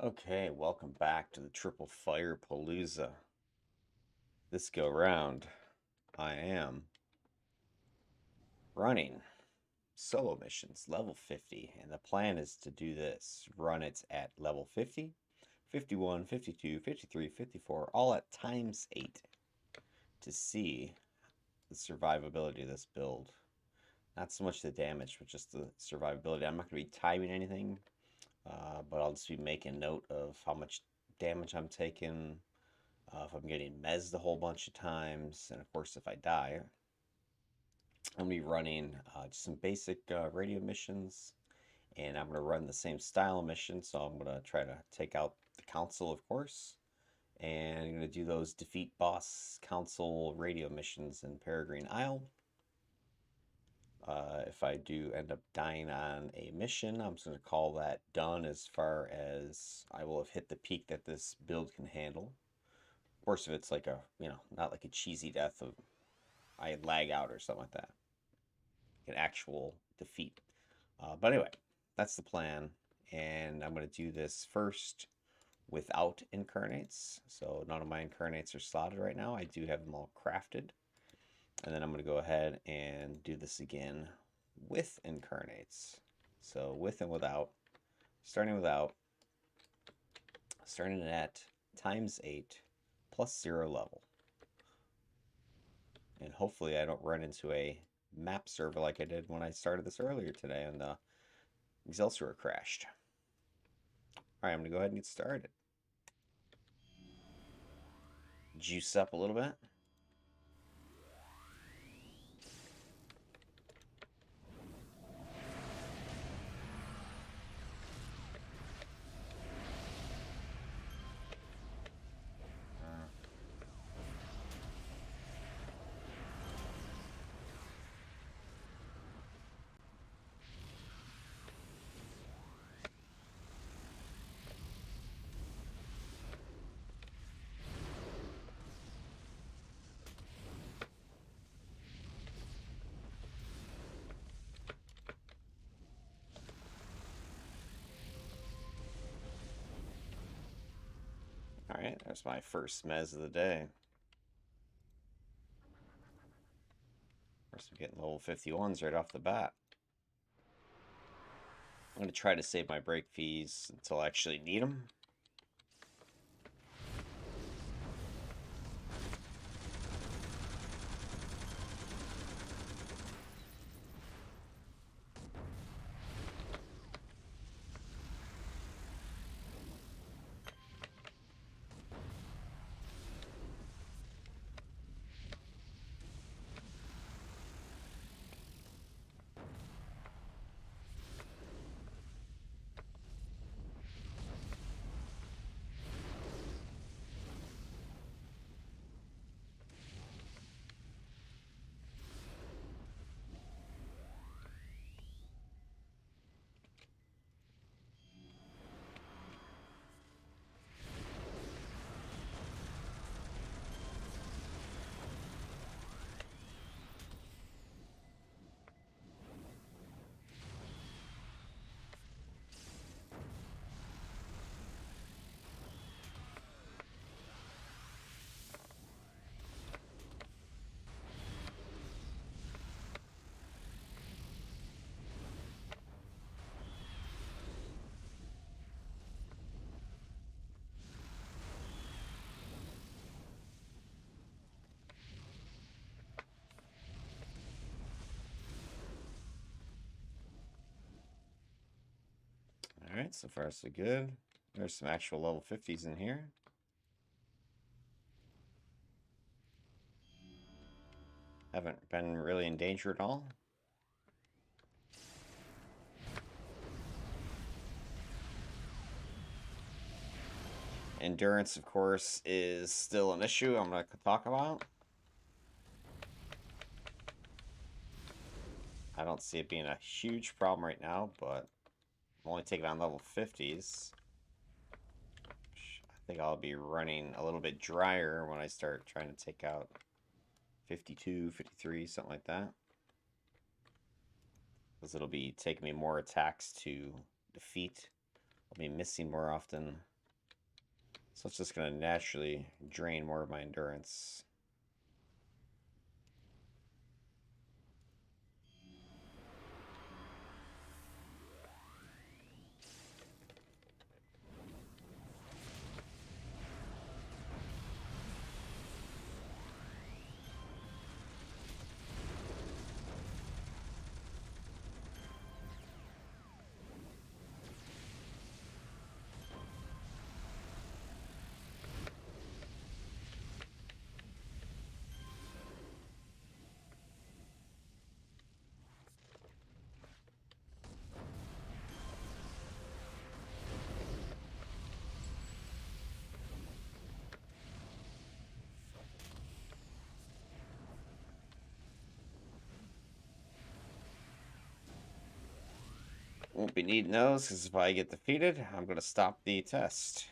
Okay, welcome back to the Triple Fire Palooza. This go round, I am running solo missions level 50, and the plan is to do this. Run it at level 50, 51, 52, 53, 54, all at times 8 to see the survivability of this build. Not so much the damage, but just the survivability. I'm not going to be timing anything, but I'll just be making note of how much damage I'm taking, if I'm getting mezzed a whole bunch of times, and of course, if I die, I'm going to be running just some basic radio missions, and I'm going to run the same style mission. So I'm going to try to take out the council, of course, and I'm going to do those defeat boss council radio missions in Peregrine Isle. If I do end up dying on a mission, I'm just going to call that done as far as I will have hit the peak that this build can handle. Of course, if it's like a, not like a cheesy death of I lag out or something like that, an actual defeat. But anyway, that's the plan. And I'm going to do this first without incarnates. So none of my incarnates are slotted right now. I do have them all crafted. And then I'm going to go ahead and do this again with incarnates. So with and without, starting without, starting at times 8 plus 0 level. And hopefully I don't run into a map server like I did when I started this earlier today and the Excelsior crashed. Alright, I'm going to go ahead and get started. Juice up a little bit. Alright, there's my first mez of the day. First, I'm getting level 51s right off the bat. I'm going to try to save my break fees until I actually need them. Alright, so far so good. There's some actual level 50s in here. Haven't been really in danger at all. Endurance, of course, is still an issue I'm going to talk about. I don't see it being a huge problem right now, but I'm only taking on level 50s. I think I'll be running a little bit drier when I start trying to take out 52, 53, something like that. Because it'll be taking me more attacks to defeat. I'll be missing more often. So it's just going to naturally drain more of my endurance. Won't be needing those, because if I get defeated, I'm going to stop the test.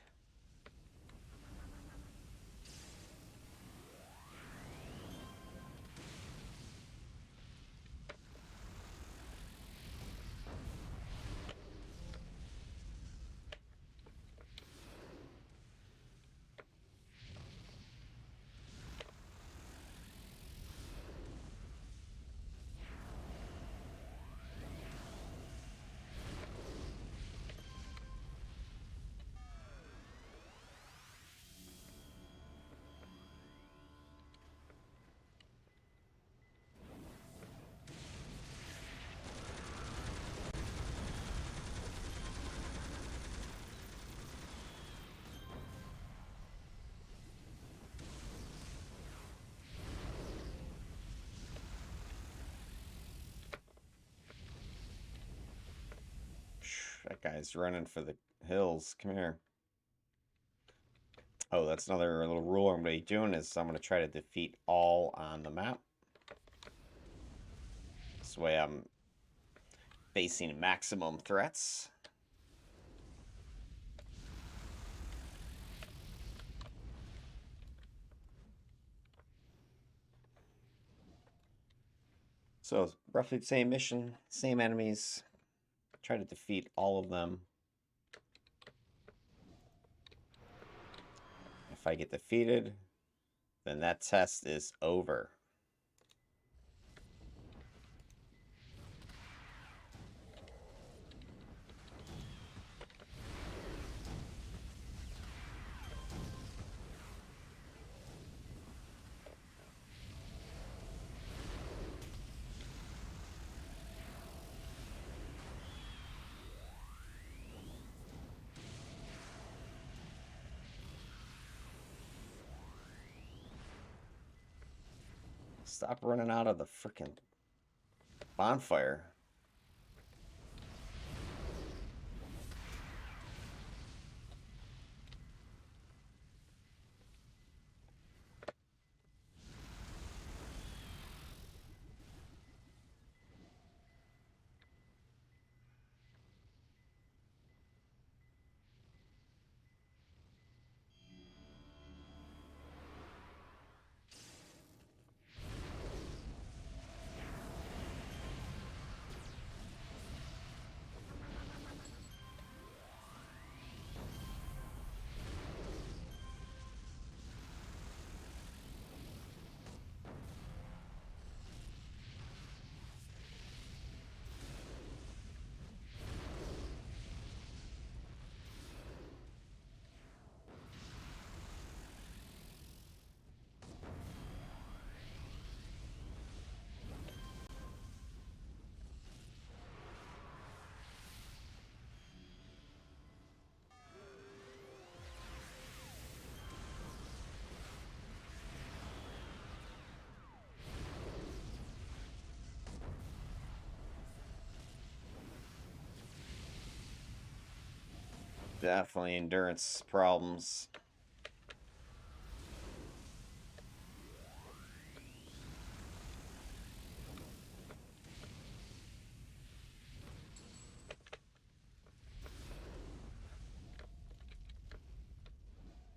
That guy's running for the hills. Come here. Oh, that's another little rule I'm going to be doing is I'm going to try to defeat all on the map. This way I'm facing maximum threats. So roughly the same mission, same enemies. Try to defeat all of them. If I get defeated, then that test is over. Stop running out of the freaking bonfire. Definitely endurance problems.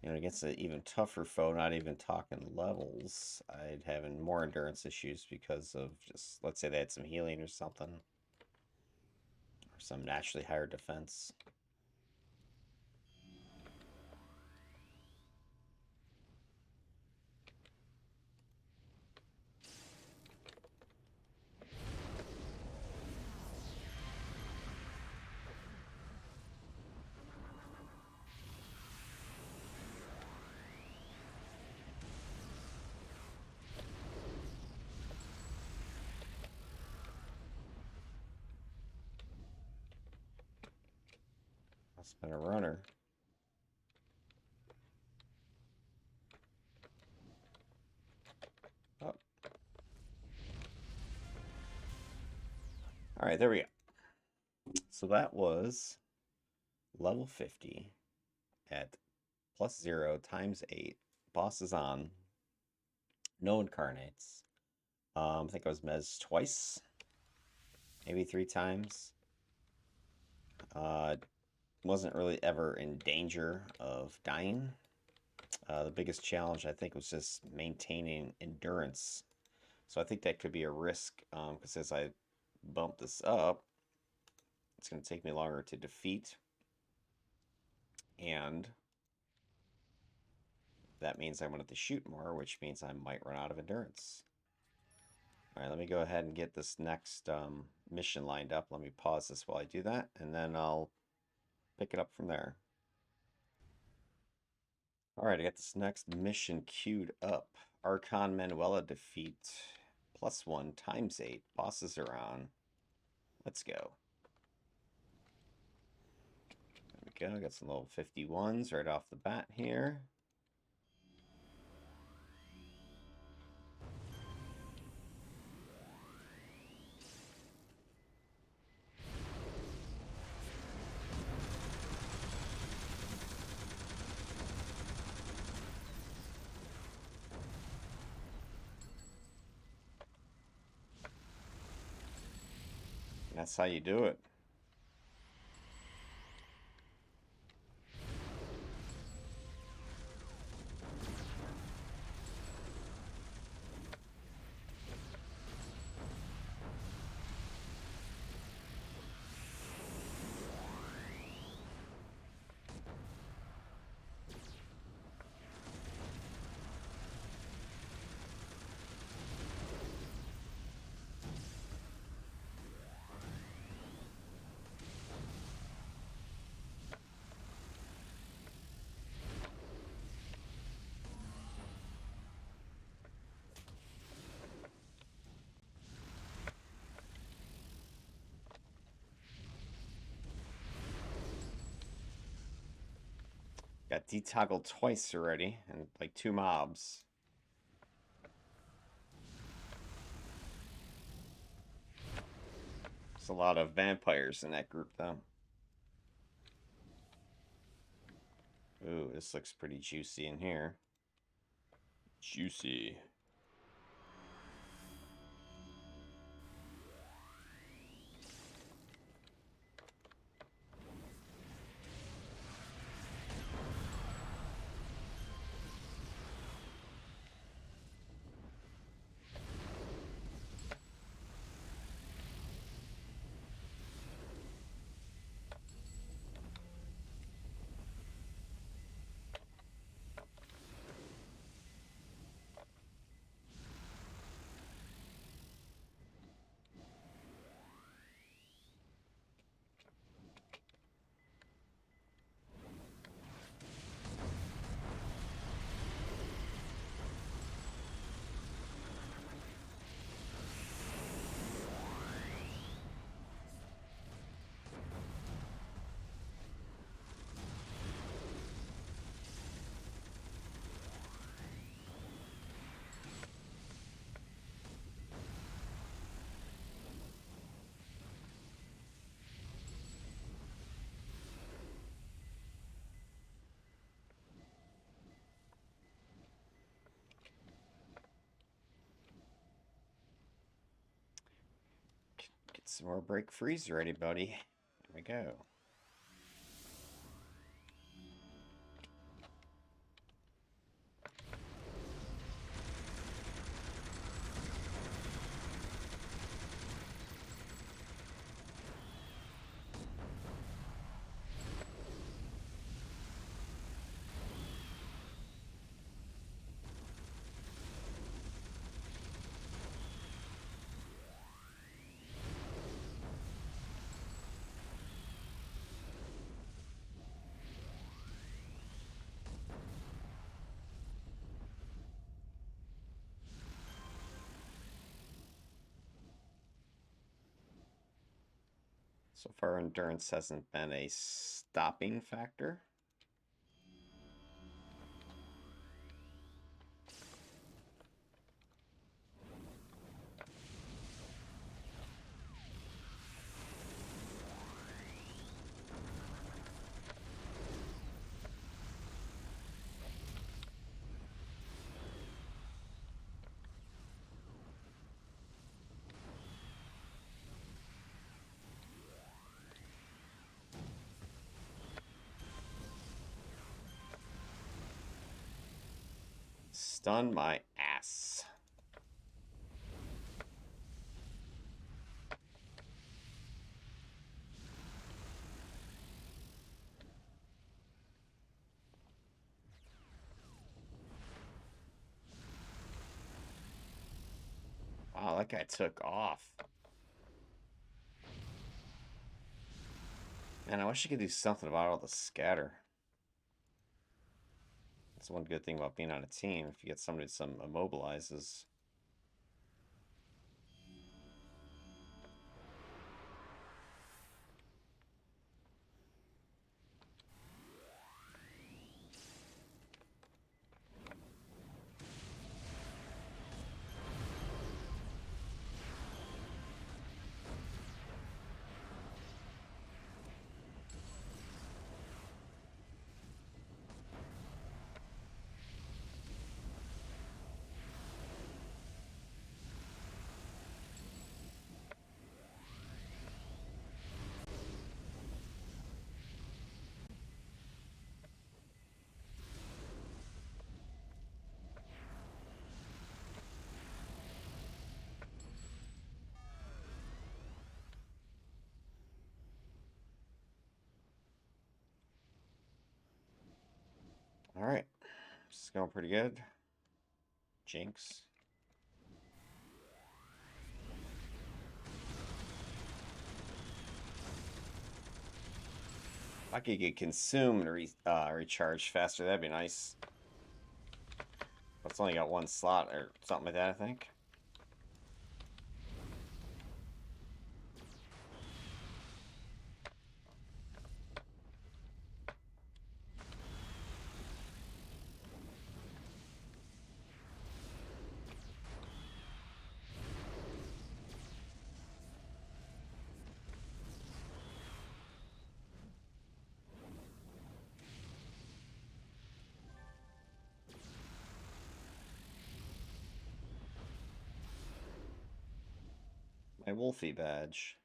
You know, against an even tougher foe, not even talking levels, I'd having more endurance issues because of just, let's say they had some healing or something. Or some naturally higher defense. Must have been a runner. Oh. All right, there we go. So that was level 50 at +0 times 8. Boss is on. No incarnates. I think I was Mez twice, maybe 3 times. Wasn't really ever in danger of dying. The biggest challenge, I think, was just maintaining endurance. So I think that could be a risk, because as I bump this up, it's going to take me longer to defeat. And that means I'm going to have to shoot more, which means I might run out of endurance. All right, let me go ahead and get this next mission lined up. Let me pause this while I do that, and then I'll pick it up from there. All right, I got this next mission queued up. Archon Manuela defeat +1 times 8. Bosses are on. Let's go. There we go. Got some level 51s right off the bat here. That's how you do it. Got detoggled twice already, and like 2 mobs. There's a lot of vampires in that group, though. Ooh, this looks pretty juicy in here. Juicy. Get some more break freeze ready, buddy. Here we go. So far, endurance hasn't been a stopping factor. Stun my ass. Wow, that guy took off. Man, I wish I could do something about all the scatter. That's one good thing about being on a team. If you get somebody that some immobilizes. All right, this is going pretty good. Jinx. If I could get consumed and recharge faster, that'd be nice. But it's only got one slot or something like that, I think. My Wolfie badge.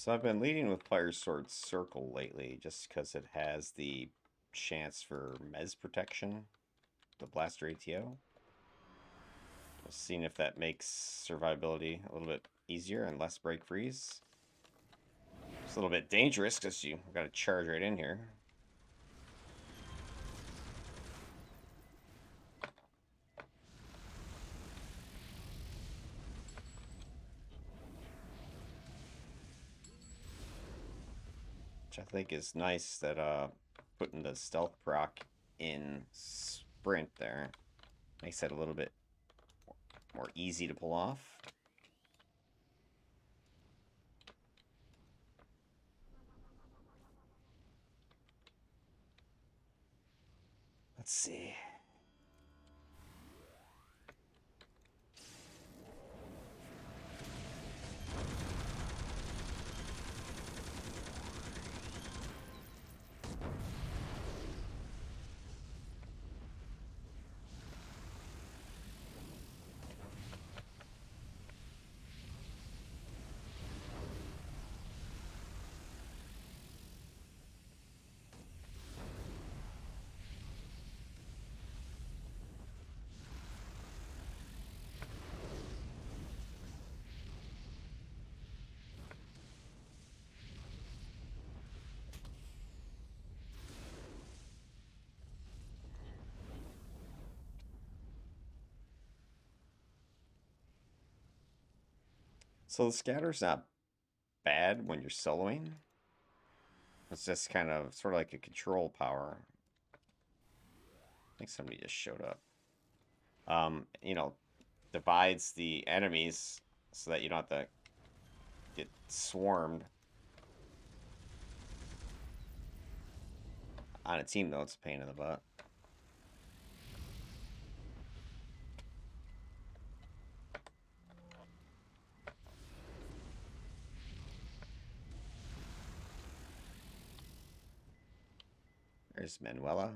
So I've been leading with Fire Sword Circle lately, just because it has the chance for Mez protection, the Blaster ATO. Seeing if that makes survivability a little bit easier and less break freeze. It's a little bit dangerous because you got to charge right in here. Which I think is nice that putting the stealth proc in sprint there makes it a little bit more easy to pull off. Let's see. So the scatter's not bad when you're soloing. It's just kind of sort of like a control power. I think somebody just showed up. You know, divides the enemies so that you don't have to get swarmed. On a team, though, it's a pain in the butt. There's Manuela.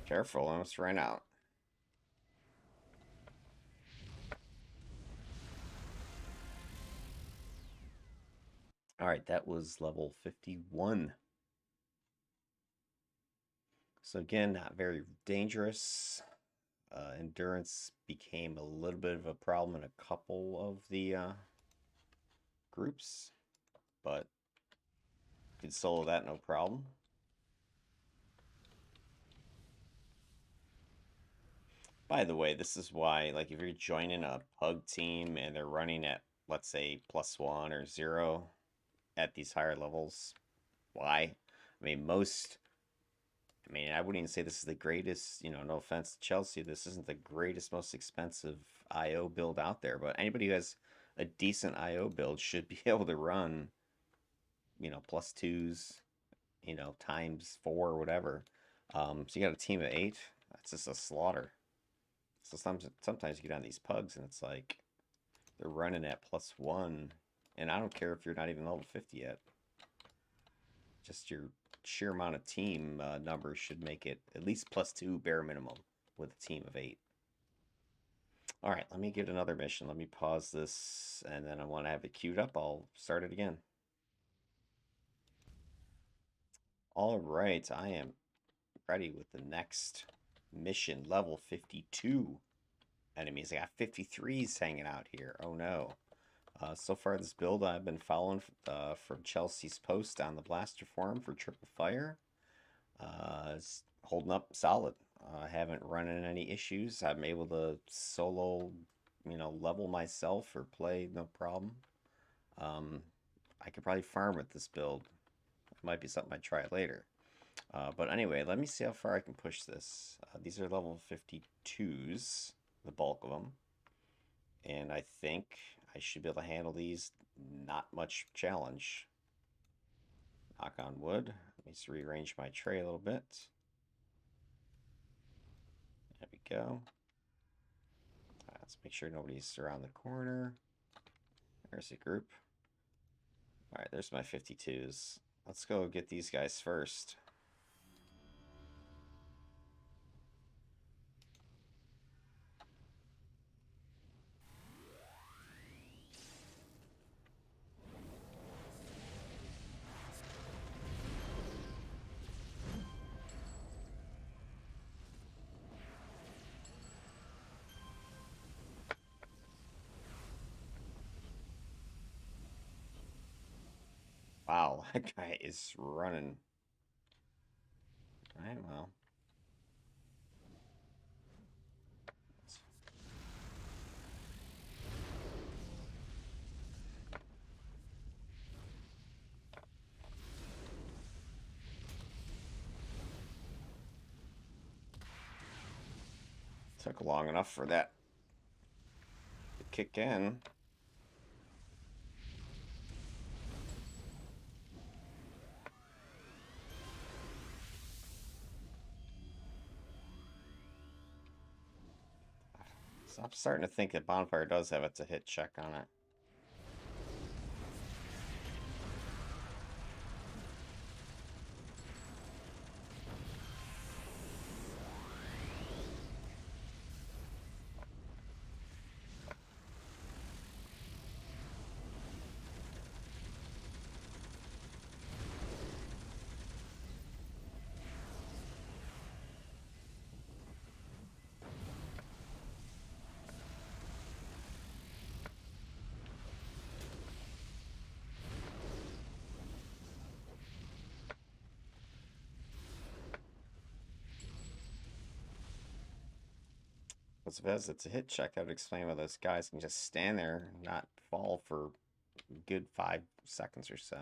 Careful, I almost ran out. All right, that was level 51. So again, not very dangerous. Endurance became a little bit of a problem in a couple of the groups, but you can solo that no problem. By the way, this is why, like, if you're joining a pug team and they're running at, let's say, +1 or 0 at these higher levels, why? I mean, I wouldn't even say this is the greatest, no offense to Chelsea, this isn't the greatest, most expensive IO build out there, but anybody who has a decent IO build should be able to run, +2s, ×4 or whatever. So you got a team of 8, that's just a slaughter. So sometimes you get on these pugs and it's like they're running at +1, and I don't care if you're not even level 50 yet. Just your sheer amount of team numbers should make it at least +2 bare minimum with a team of 8. All right, let me get another mission. Let me pause this, and then I want to have it queued up. I'll start it again. All right, I am ready with the next mission, level 52 enemies. I got 53s hanging out here. Oh no. So far this build I've been following from Chelsea's post on the Blaster forum for Triple Fire. It's holding up solid. I haven't run into any issues. I'm able to solo, level myself or play no problem. I could probably farm with this build. It might be something I try later. But anyway, let me see how far I can push this. These are level 52s, the bulk of them. And I think I should be able to handle these. Not much challenge. Knock on wood. Let me just rearrange my tray a little bit. There we go. Let's make sure nobody's around the corner. There's the group. All right, there's my 52s. Let's go get these guys first. Wow, that guy is running. All right, well. Took long enough for that to kick in. So I'm starting to think that Bonfire does have it to hit check on it. If it's a hit check, I would explain why those guys can just stand there and not fall for a good 5 seconds or so.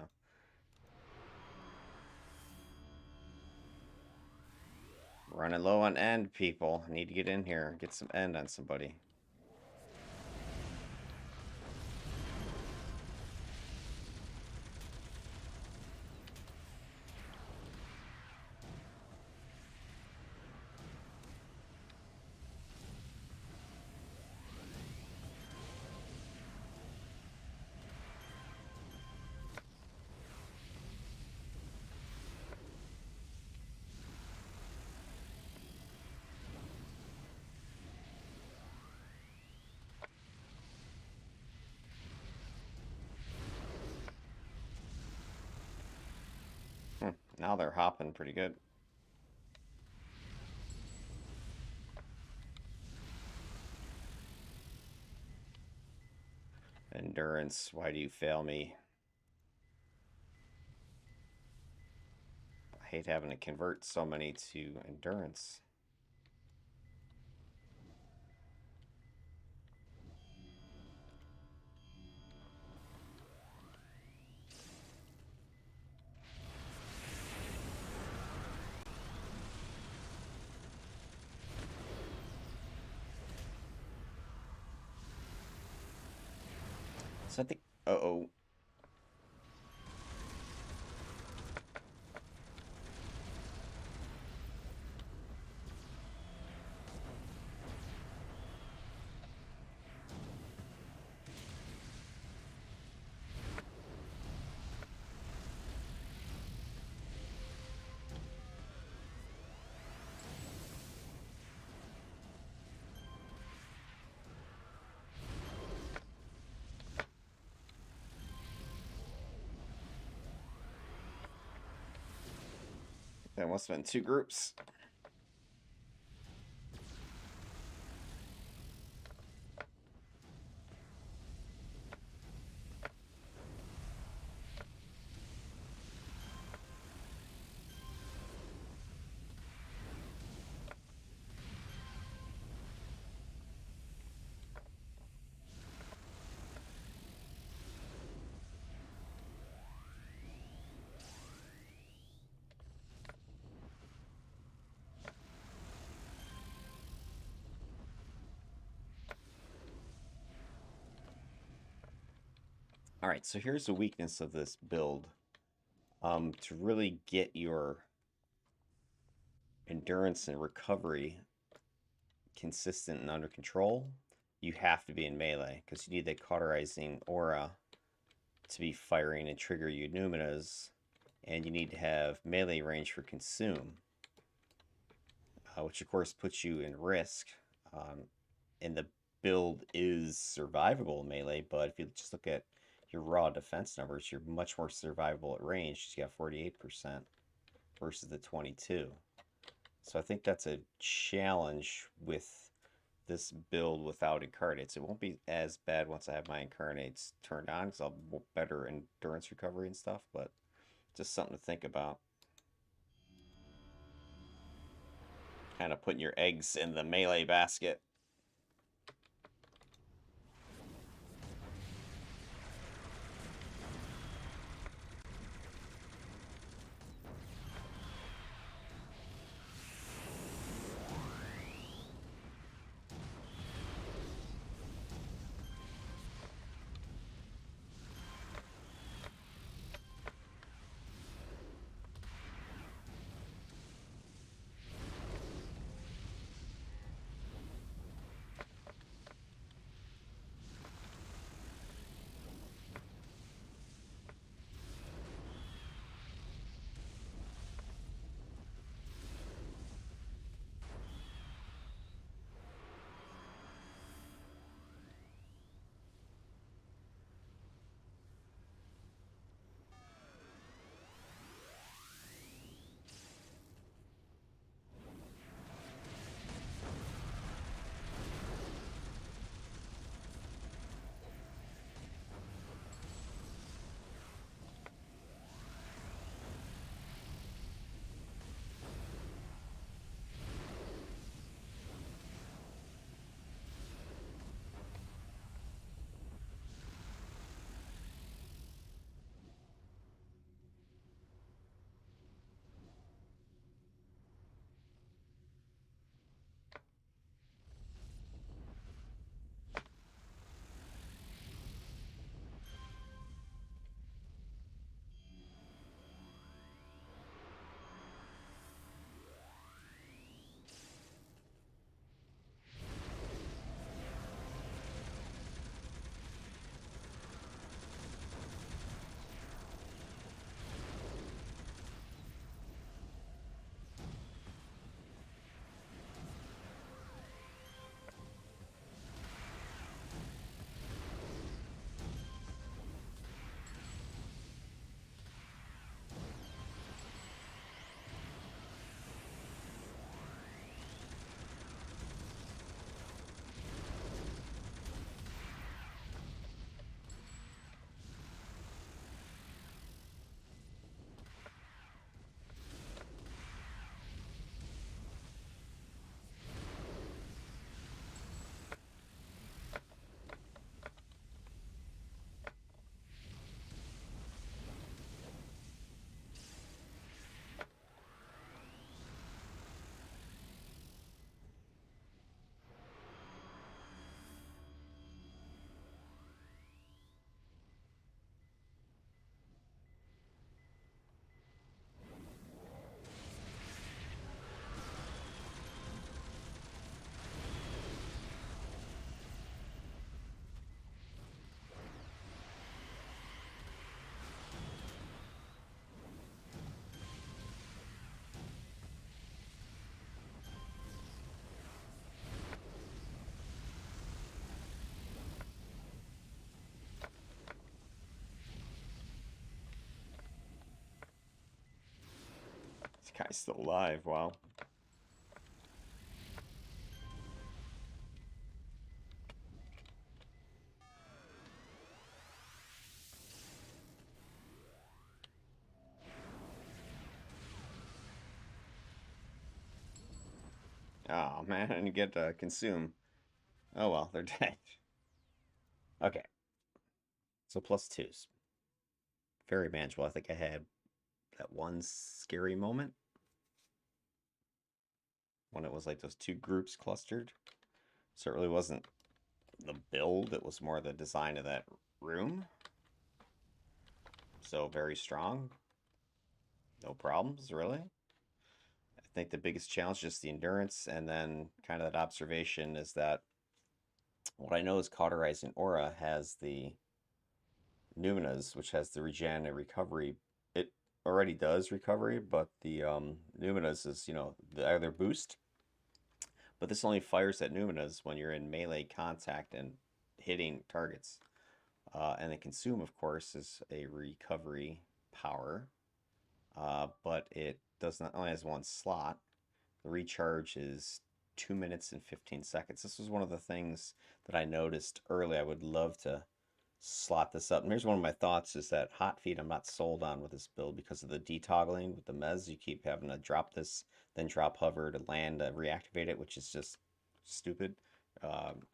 Running low on end, people. I need to get in here, get some end on somebody. Now they're hopping pretty good. Endurance, why do you fail me? I hate having to convert so many to endurance. So I think, uh-oh. That must have been 2 groups. Alright, so here's the weakness of this build. To really get your endurance and recovery consistent and under control, you have to be in melee, because you need the cauterizing aura to be firing and trigger your Numinas, and you need to have melee range for consume, which of course puts you in risk. And the build is survivable melee, but if you just look at your raw defense numbers, you're much more survivable at range. You got 48% versus the 22. So I think that's a challenge with this build without incarnates. It won't be as bad once I have my incarnates turned on, because I'll have better endurance recovery and stuff, but just something to think about. Kind of putting your eggs in the melee basket. This guy's still alive. Wow. Oh man, I didn't get to consume. Oh well, they're dead. Okay, so plus twos. Very manageable. I think I had that one scary moment when it was like those two groups clustered. So it really wasn't the build, it was more the design of that room. So very strong. No problems, really. I think the biggest challenge is just the endurance, and then kind of that observation is that what I know is Cauterizing Aura has the Numinas, which has the regen and recovery. It already does recovery, but the Numinas is, the other boost. But this only fires at Numinas when you're in melee contact and hitting targets. And the Consume, of course, is a recovery power, but it does not only has one slot. The recharge is 2 minutes and 15 seconds. This was one of the things that I noticed early. I would love to slot this up. And here's one of my thoughts is that Hot Feet I'm not sold on with this build because of the detoggling with the Mez. You keep having to drop this, then drop hover to land, reactivate it, which is just stupid.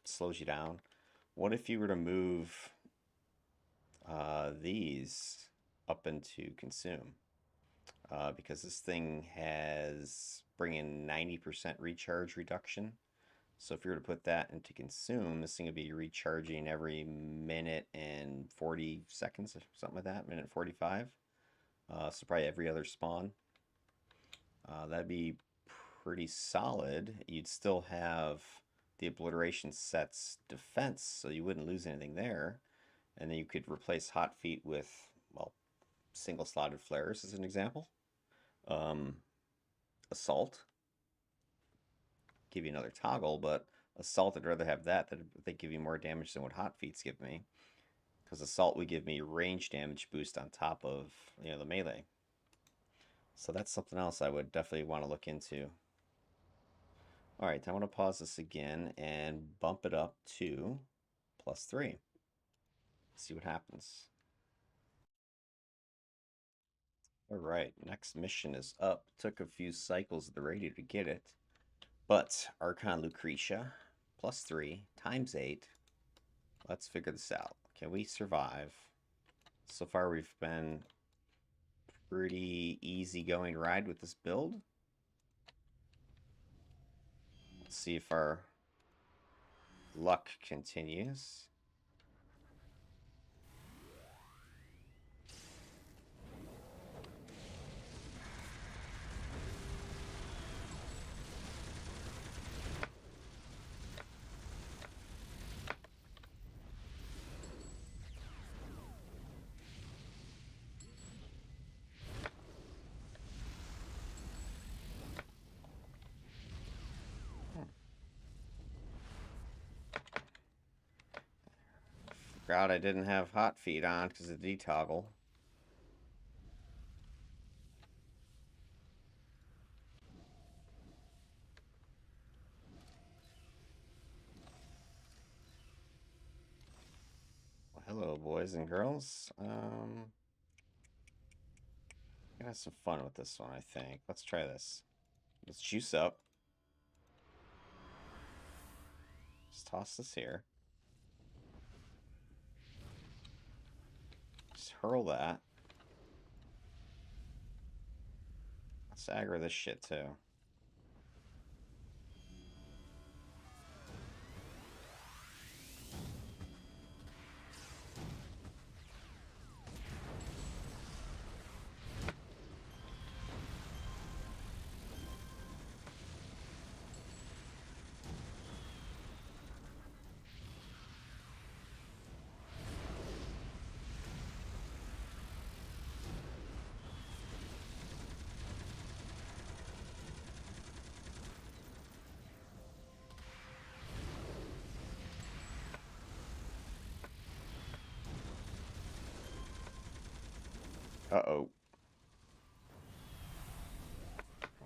Slows you down. What if you were to move these up into Consume? Because this thing has bringing 90% recharge reduction. So if you were to put that into Consume, this thing would be recharging every minute and 40 seconds or something like that, minute 45. So probably every other spawn. That'd be pretty solid. You'd still have the Obliteration set's defense, so you wouldn't lose anything there. And then you could replace Hot Feet with, well, single slotted flares as an example. Assault. Give you another toggle, but Assault, I'd rather have that they give you more damage than what Hot Feets give me. Because Assault would give me range damage boost on top of, the melee. So that's something else I would definitely want to look into. Alright, I want to pause this again and bump it up to +3. See what happens. Alright, next mission is up. Took a few cycles of the radio to get it. But Archon Lucretia, +3, ×8. Let's figure this out. Can we survive? So far we've been pretty easygoing ride with this build. Let's see if our luck continues. Forgot I didn't have Hot Feet on because of the detoggle. Well, hello, boys and girls. Gonna have some fun with this one, I think. Let's try this. Let's juice up. Just toss this here. Just hurl that. Let's aggro this shit too. Uh-oh.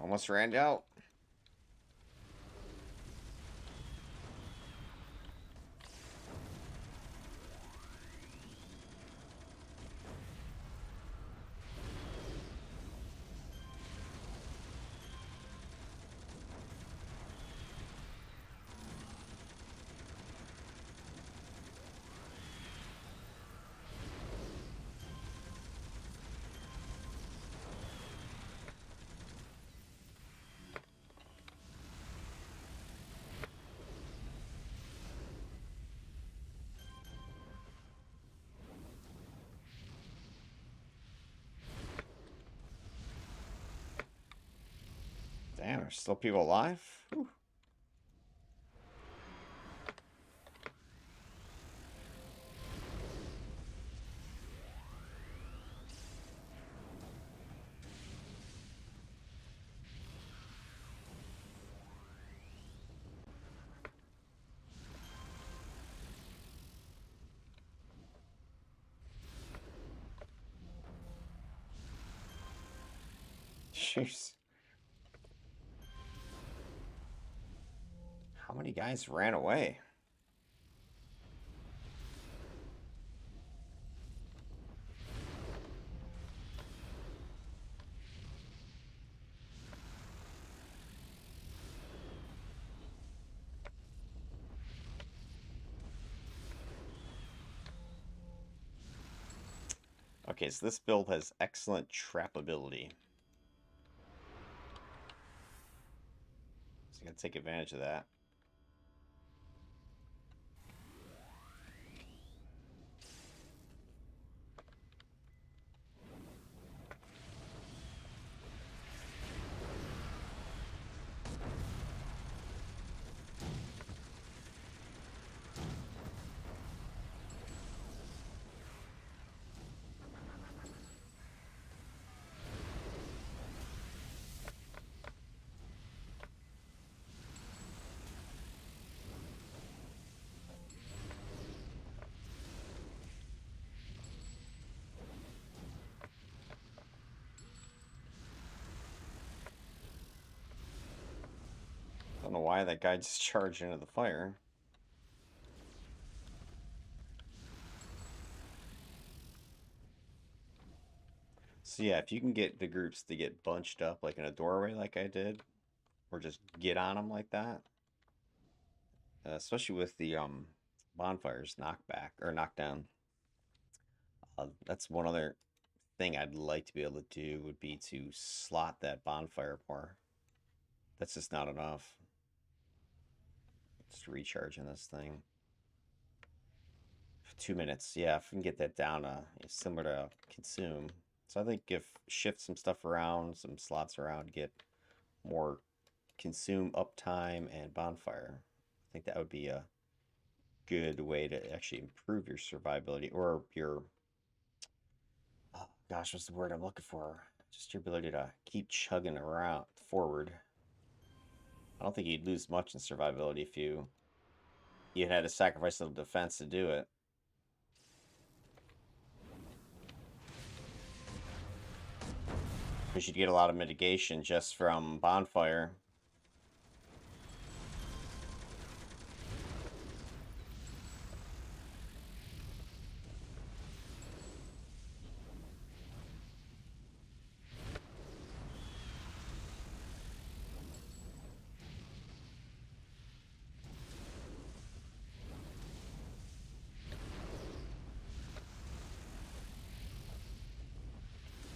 Almost ran out. There's still people alive? Whew. Jeez. How many guys ran away? Okay, so this build has excellent trap ability. So you gotta take advantage of that. Don't know why that guy just charged into the fire. So yeah, if you can get the groups to get bunched up like in a doorway like I did, or just get on them like that, especially with the bonfires knockback or knockdown, that's one other thing I'd like to be able to do would be to slot that bonfire more. That's just not enough. Just recharging this thing. 2 minutes. Yeah, if we can get that down similar to consume. So I think if shift some stuff around, some slots around, get more consume uptime and bonfire. I think that would be a good way to actually improve your survivability or your oh gosh, what's the word I'm looking for? Just your ability to keep chugging around forward. I don't think you'd lose much in survivability if you had to sacrifice a little defense to do it. Because you'd get a lot of mitigation just from bonfire.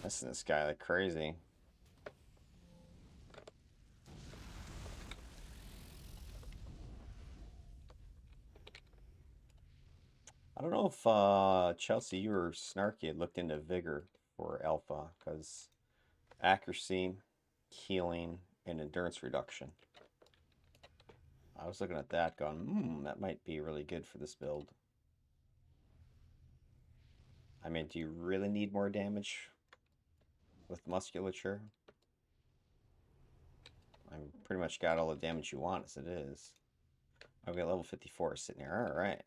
Missing this guy like crazy. I don't know if Chelsea, you or Snarky had looked into Vigor for Alpha, because accuracy, healing, and endurance reduction. I was looking at that going, that might be really good for this build. I mean, do you really need more damage with musculature? I've pretty much got all the damage you want as it is. I've got level 54 sitting here. All right.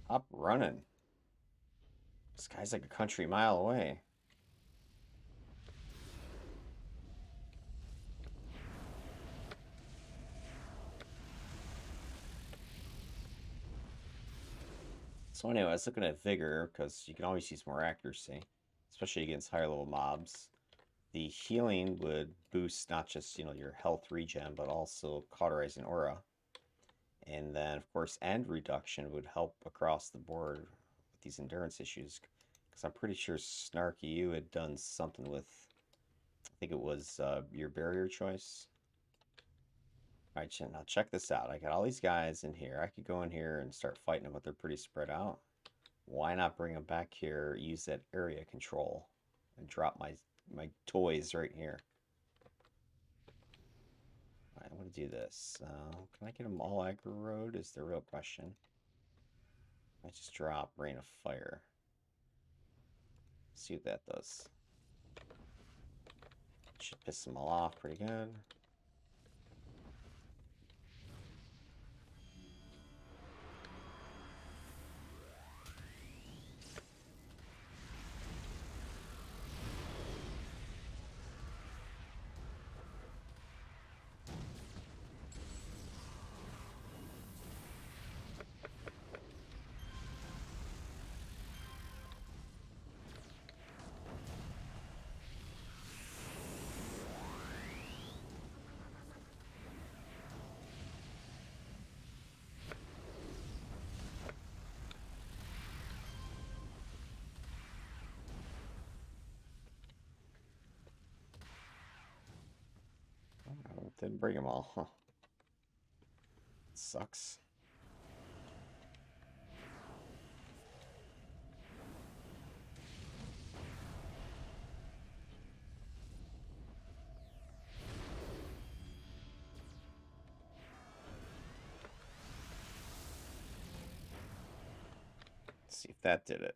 Up running. This guy's like a country mile away. So anyway, I was looking at Vigor because you can always use more accuracy, especially against higher level mobs. The healing would boost not just, your health regen, but also cauterizing aura. And then, of course, end reduction would help across the board with these endurance issues. Because I'm pretty sure Snarky, you had done something with, I think it was your barrier choice. All right, now check this out. I got all these guys in here. I could go in here and start fighting them, but they're pretty spread out. Why not bring them back here, use that area control, and drop my toys right here? All right, I'm going to do this. Can I get them all aggro road is the real question. I just drop Rain of Fire. See what that does. Should piss them all off pretty good. Didn't bring them all. Huh. Sucks. Let's see if that did it.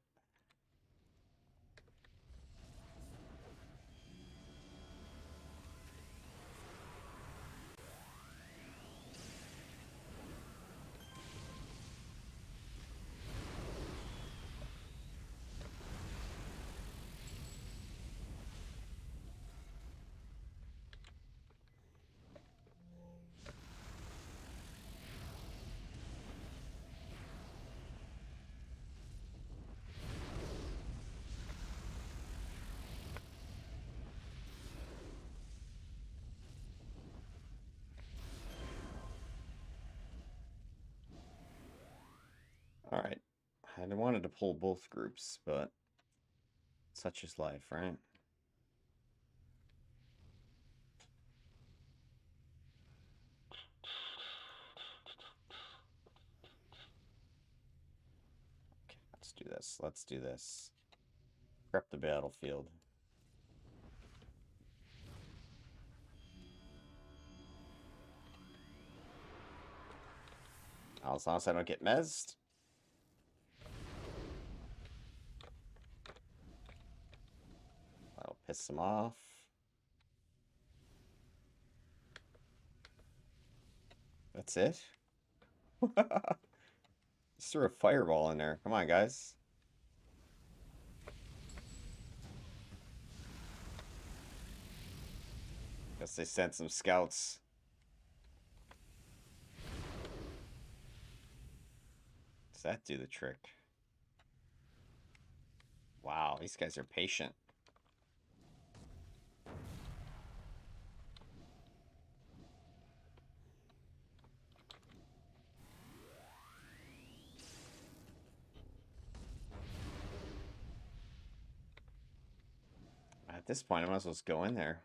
All right. I wanted to pull both groups, but such is life, right? Okay, let's do this. Let's do this. Prep the battlefield. As long as I don't get mezzed. That'll piss them off. That's it? Just threw a fireball in there. Come on, guys. Guess they sent some scouts. Does that do the trick? Wow, these guys are patient. At this point, I might as well just go in there.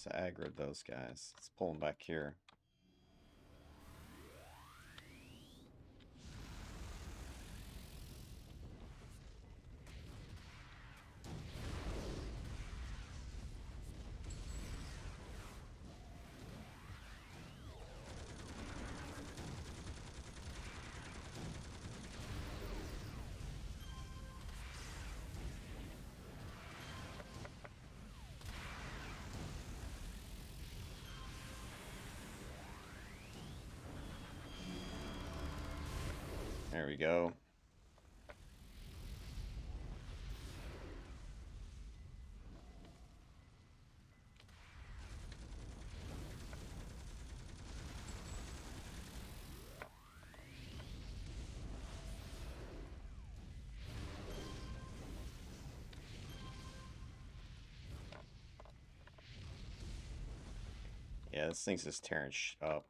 must have aggroed those guys. Let's pull them back here. There we go. Yeah, this thing's just tearing up.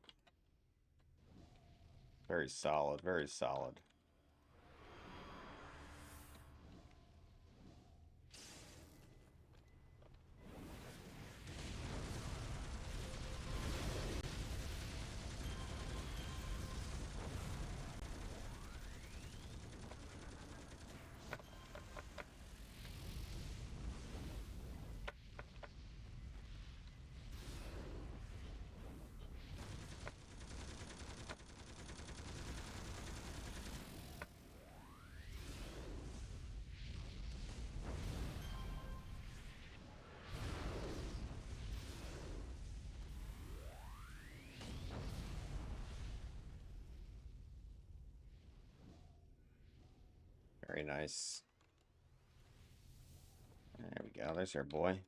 Very solid, very solid. Very nice. There we go. There's our boy.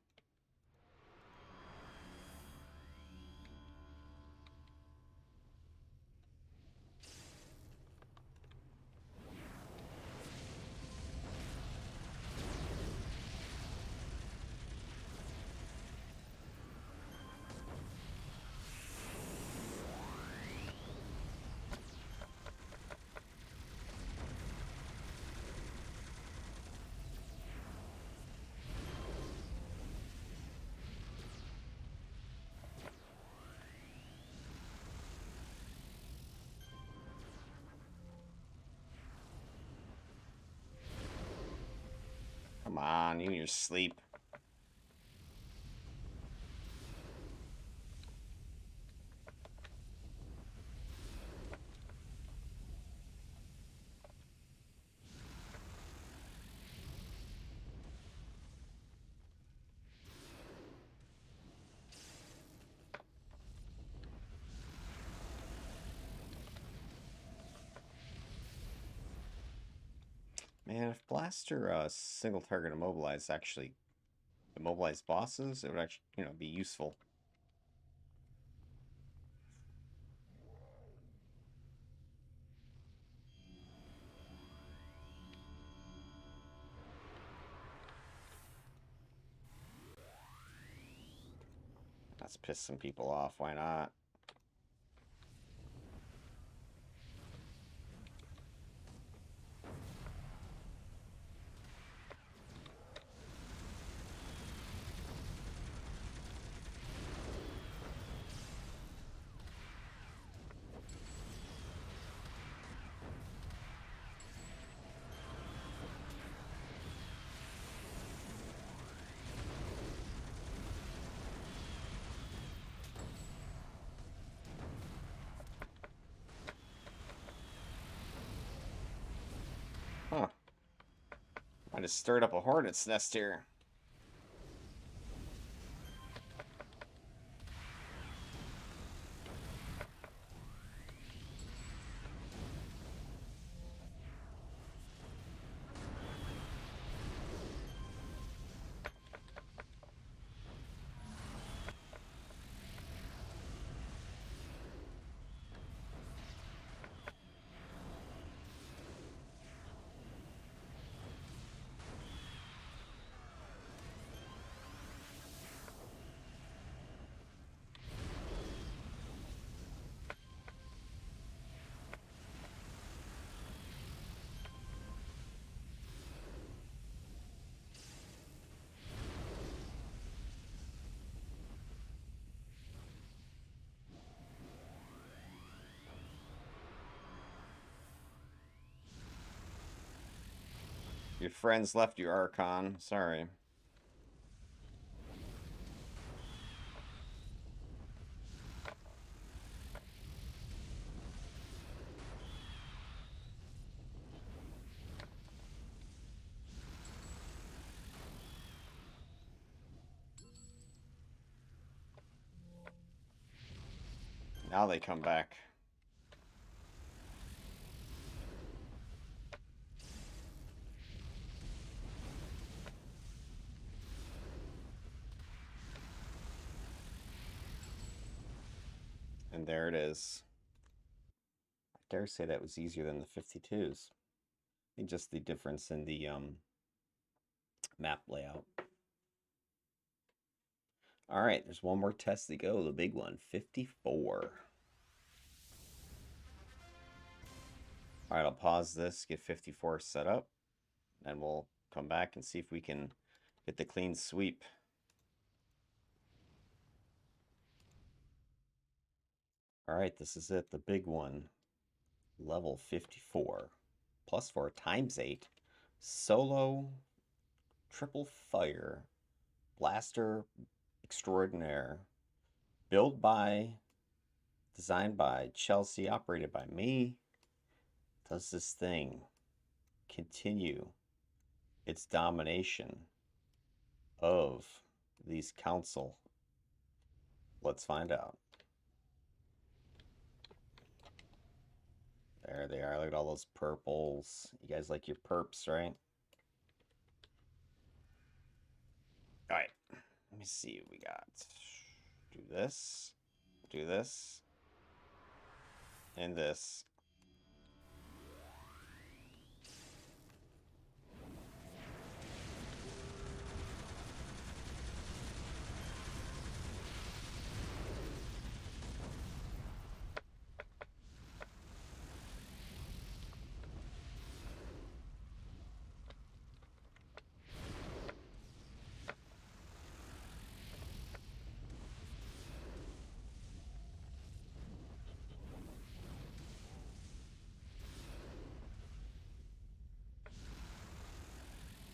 Come on, you in your sleep. Man, if Blaster single target immobilize actually immobilize bosses, it would actually, be useful. Let's piss some people off, why not? Huh. I just stirred up a hornet's nest here. friends left you, Archon. Sorry. Now they come back. And there it is. I dare say that was easier than the 52s. I think just the difference in the map layout. All right, there's one more test to go, the big one, 54. All right, I'll pause this, get 54 set up, and we'll come back and see if we can get the clean sweep. All right, this is it, the big one. Level 54. +4 times 8. Solo triple fire. Blaster extraordinaire. Built by, designed by Chelsea, operated by me. Does this thing continue its domination of these council? Let's find out. There they are. Look at all those purples. You guys like your perps, right? All right. Let me see what we got. Do this. Do this. And this.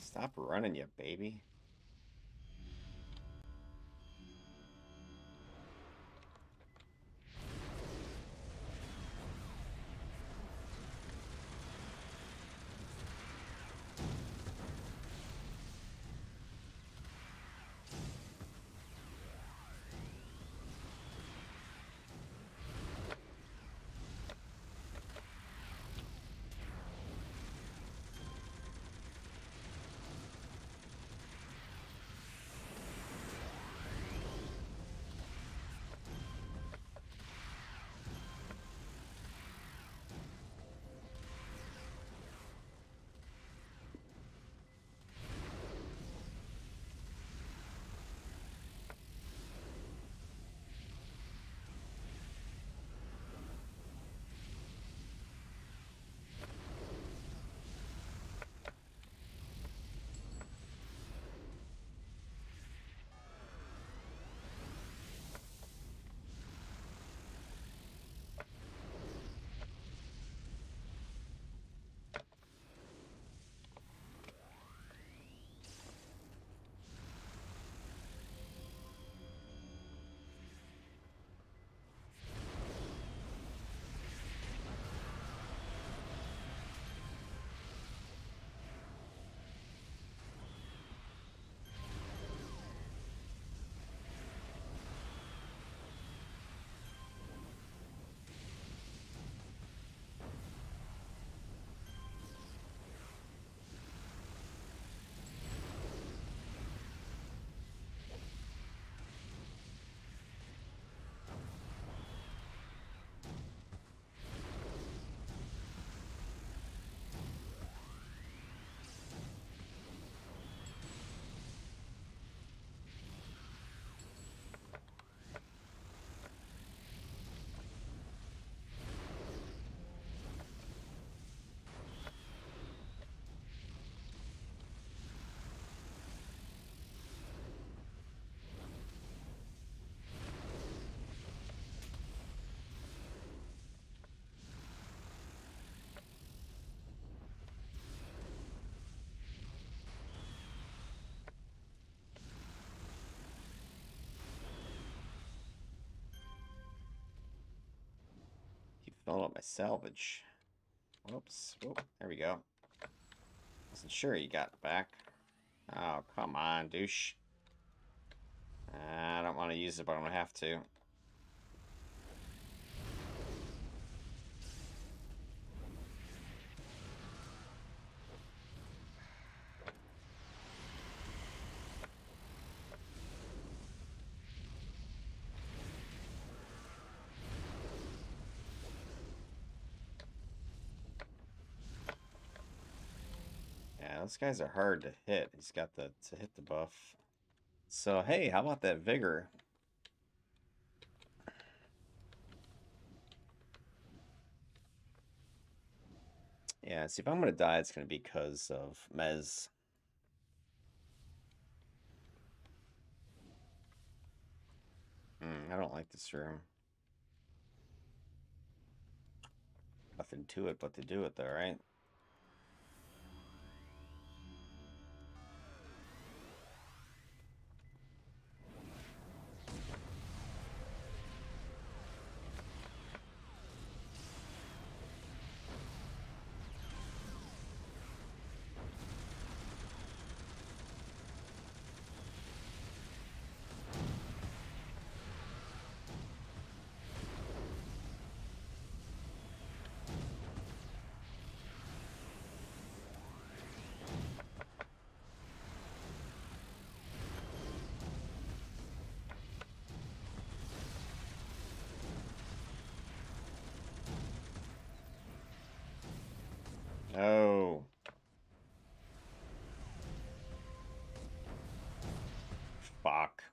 Stop running, you baby. Filling up my salvage. Whoops. Whoop. There we go. Wasn't sure you got back. Oh, come on, douche. I don't want to use it, but I'm going to have to. Yeah, those guys are hard to hit. He's got the to hit the buff. So, hey, how about that vigor? Yeah, see, if I'm going to die, it's going to be because of Mez. I don't like this room. Nothing to it but to do it, though, right? Oh. Fuck.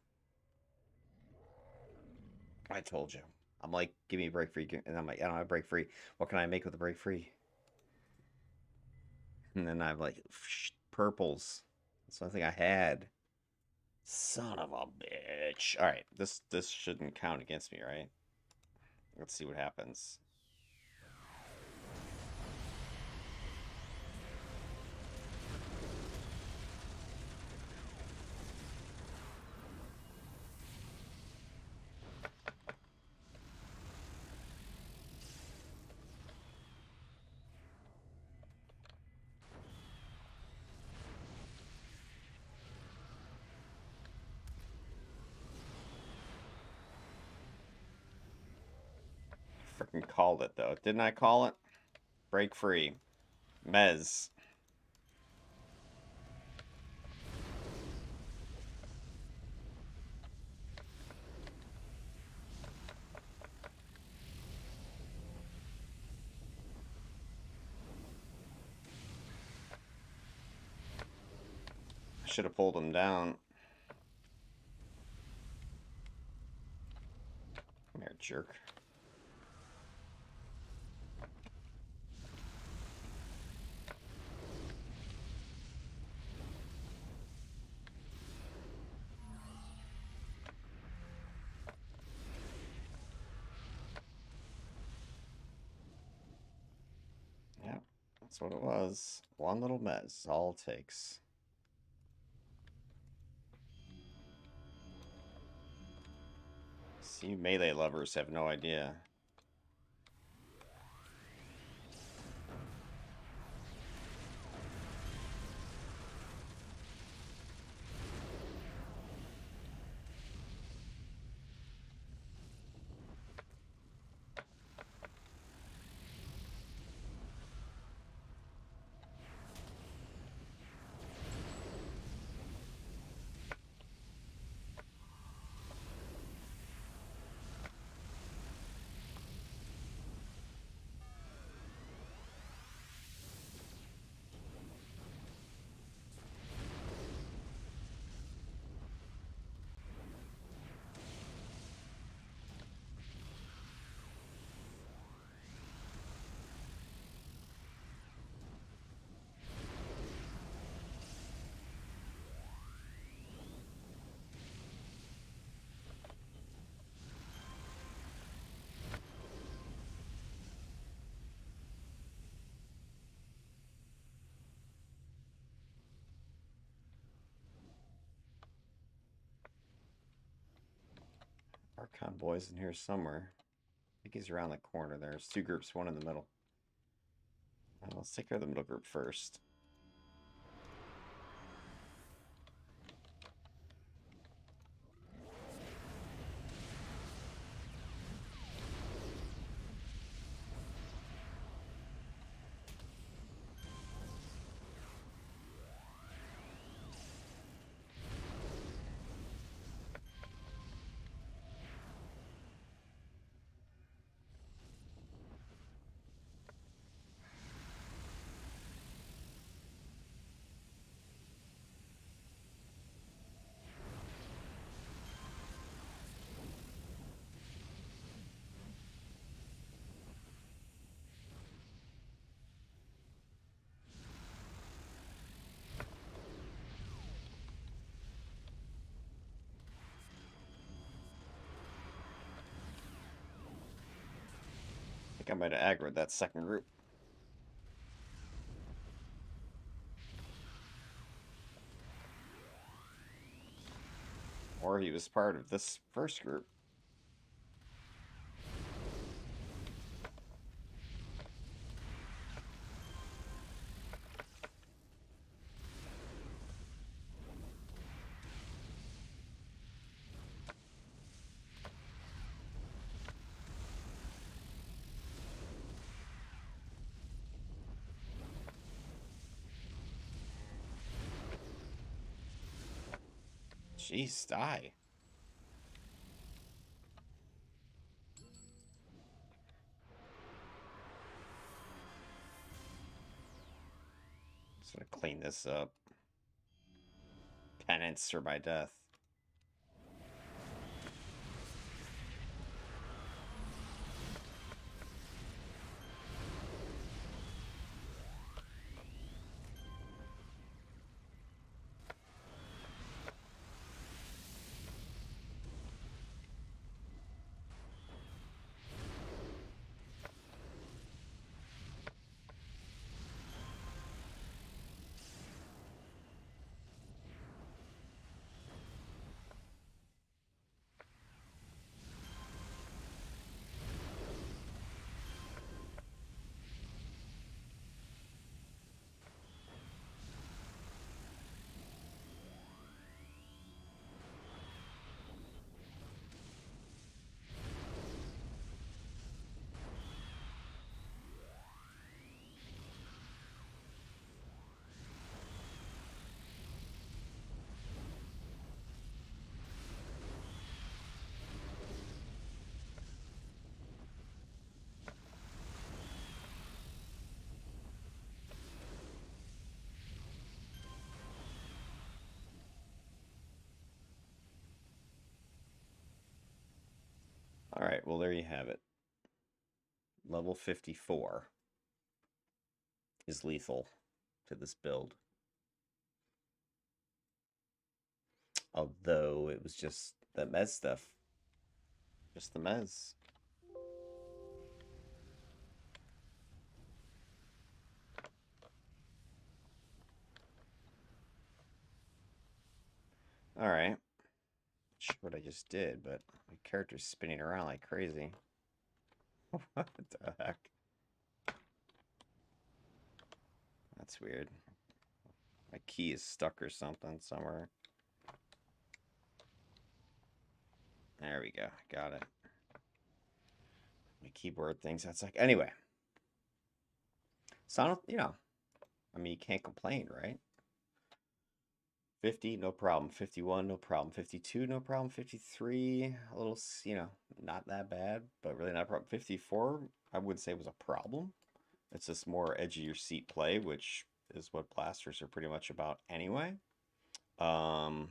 I told you. I'm like, give me a break free. And I'm like, I don't have break free. What can I make with a break free? And then I'm like, purples. That's one thing I had. Son of a bitch. All right, this shouldn't count against me, right? Let's see what happens. Freaking called it, though. Didn't I call it? Break free. Mez. I should have pulled him down. Come here, jerk. Yeah, that's what it was. One little mez, all it takes. See, melee lovers have no idea. Archon boy's in here somewhere. think he's around the corner. There's two groups, one in the middle. Let's take care of the middle group first. I think I might have aggroed that second group. Or he was part of this first group. Jeez, die. Just gonna clean this up. Penance for my death. Alright, well there you have it. Level 54 is lethal to this build. Although it was just the Mez stuff. Just the Mez. Alright. Not sure what I just did, but my character's spinning around like crazy. What the heck? That's weird. My key is stuck or something somewhere. There we go. Got it. My keyboard thinks that's like... Anyway. So, I don't, I mean, you can't complain, right? 50, no problem. 51, no problem. 52, no problem. 53, a little, not that bad, but really not a problem. 54, I wouldn't say was a problem. It's just more edge of your seat play, which is what blasters are pretty much about anyway. But,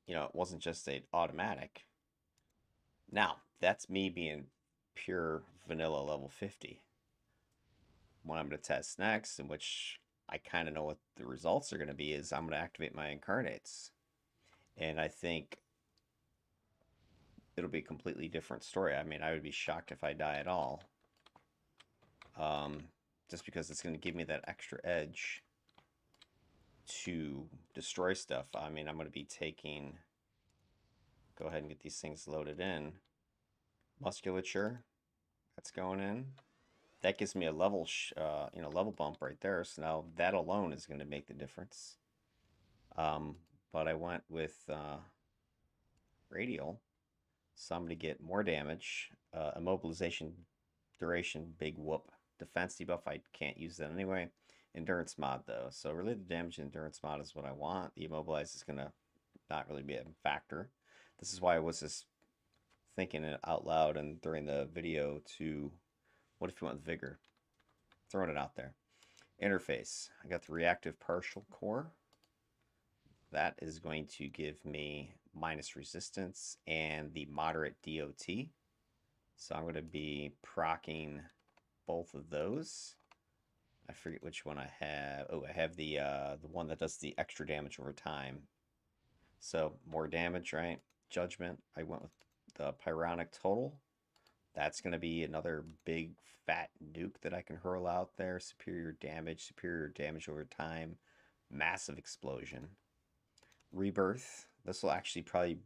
it wasn't just an automatic. Now, that's me being pure vanilla level 50. What I'm going to test next, in which I kind of know what the results are going to be, is I'm going to activate my incarnates. And I think it'll be a completely different story. I mean, I would be shocked if I die at all. Just because it's going to give me that extra edge to destroy stuff. I mean, I'm going to be taking... Go ahead and get these things loaded in. musculature. That's going in. That gives me a level, level bump right there. So now that alone is going to make the difference. But I went with radial, so I'm going to get more damage. Immobilization duration, big whoop. Defense debuff, I can't use that anyway. Endurance mod though, so really the damage endurance mod is what I want. The immobilize is going to not really be a factor. This is why I was just thinking it out loud and during the video to, what if you want vigor? Throwing it out there. Interface, I got the reactive partial core. That is going to give me minus resistance and the moderate DOT. So I'm going to be proccing both of those. I forget which one I have. Oh, I have the one that does the extra damage over time. So more damage, right? Judgment. I went with the Pyronic Total. That's going to be another big fat nuke that I can hurl out there. Superior damage over time, massive explosion. Rebirth. This will actually probably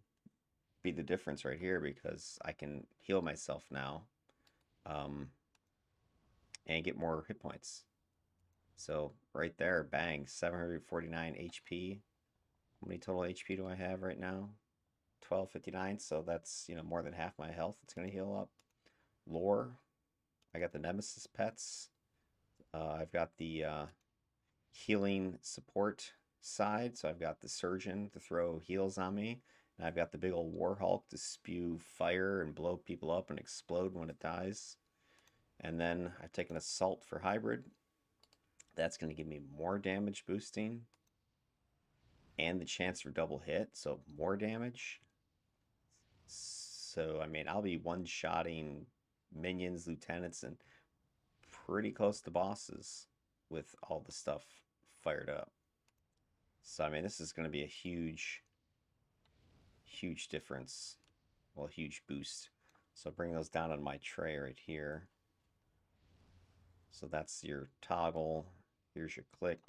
be the difference right here because I can heal myself now and get more hit points. So right there, bang, 749 HP. How many total HP do I have right now? 1259, so that's, more than half my health it's going to heal up. Lore, I got the Nemesis pets. I've got the healing support side, so I've got the Surgeon to throw heals on me, and I've got the big old Warhulk to spew fire and blow people up and explode when it dies. And then I've taken Assault for hybrid. That's going to give me more damage boosting and the chance for double hit, so more damage. So, I mean, I'll be one-shotting minions, lieutenants, and pretty close to bosses with all the stuff fired up. So, I mean, this is going to be a huge difference. Well, a huge boost. So, bring those down on my tray right here. So, that's your toggle. Here's your click.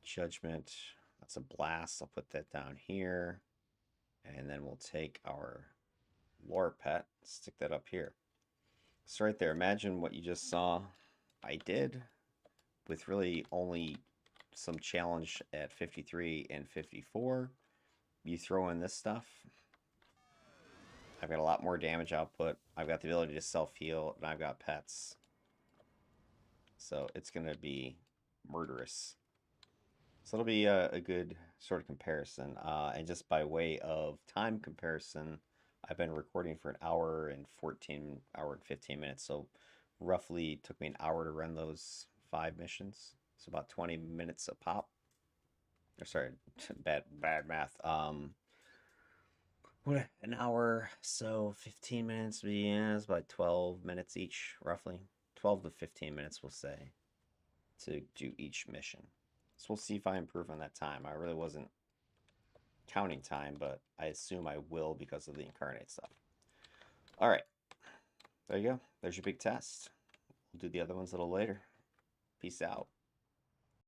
Judgment. That's a blast. I'll put that down here. And then we'll take our lore pet, stick that up here. So right there, imagine what you just saw I did with really only some challenge at 53 and 54. You throw in this stuff, I've got a lot more damage output. I've got the ability to self-heal, and I've got pets. So it's going to be murderous. So it'll be a good sort of comparison. And just by way of time comparison, I've been recording for an hour and 15 minutes. So roughly took me an hour to run those 5 missions. So about 20 minutes a pop. Or sorry, bad math. What, an hour, so 15 minutes, yeah, it's about 12 minutes each, roughly. 12 to 15 minutes, we'll say, to do each mission. So we'll see if I improve on that time. I really wasn't counting time, but I assume I will because of the incarnate stuff. All right. There you go. There's your big test. We'll do the other ones a little later. Peace out.